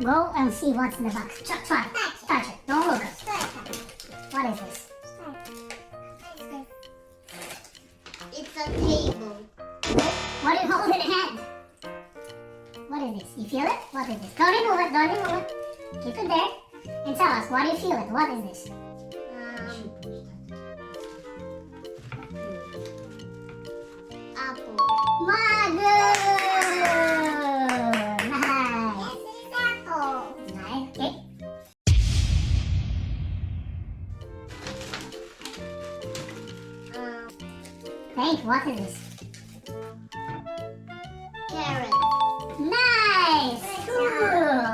Go and see what's in the box. Try. Touch it. Don't look it. What is this? It's a table. What do you hold in your hand? What is this? You feel it? What is this? Don't remove it. Don't remove it. Keep it there. And tell us, why do you feel it? What is this? Apple. Good! Nice. Yes, it's apple. Nice. Okay. Hank, what is this? Carrot. Nice! Cool!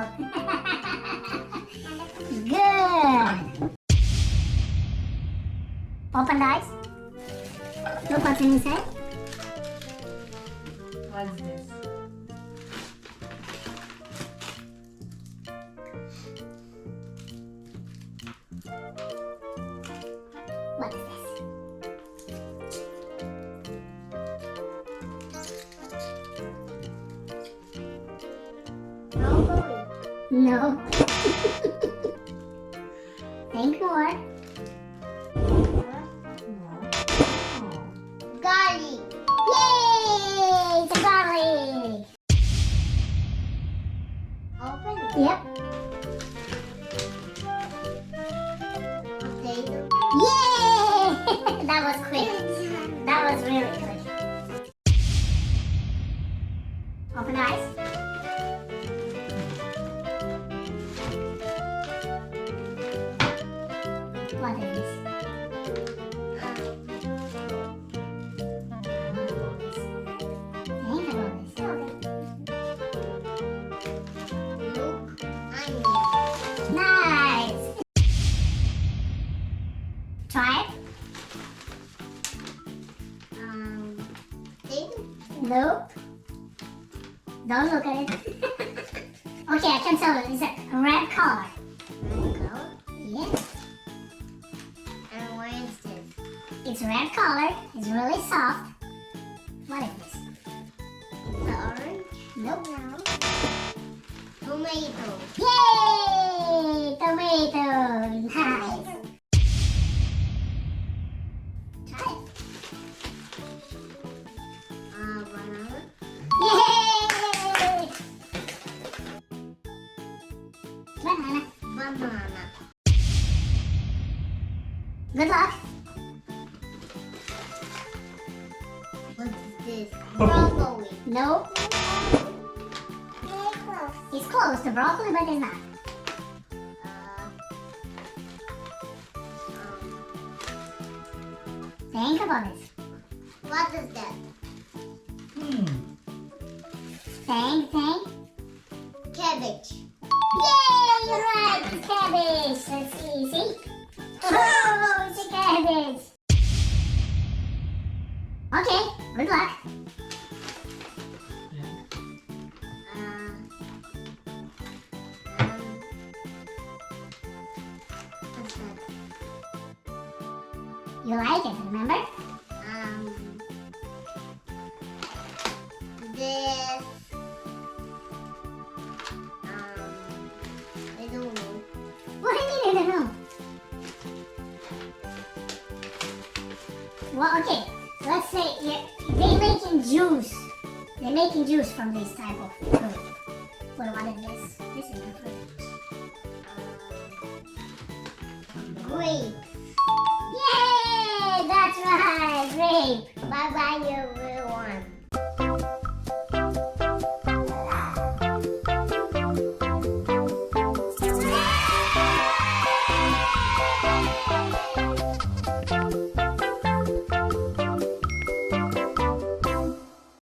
Good! Open the eyes. Look what's inside. What's this? What is this? Broccoli. No. Think more. Garlic. Yay! It's a garlic! Open. Yep. Potato. Yay! That was quick. That was really quick. Open eyes. What is this? Think about this. Look. Onion. Nice! Try it. Thing. Nope. Don't look at it. Okay, I can tell you. It's a red color. Mango. Yes. And what is this? It's red color. It's really soft. What is this? The orange. Nope. No. Tomato. Yay! Tomato. Nice. Try it. Banana. Yay! Banana. Banana. Good luck. What is this? Broccoli. Nope. Very close. It's close to broccoli, but it's not. Think about this. What is that? Think. Cabbage. Yay! You're right. It's cabbage. Let's see. Oh, it's a cabbage. Okay. Good luck. What's that? You like it, remember? This. I don't know. What do you mean in the room? Well, okay. Let's say they're making juice. They're making juice from this type of fruit. What is this? This is the fruit. Grape. Yay! That's right. Grape. Bye bye, you.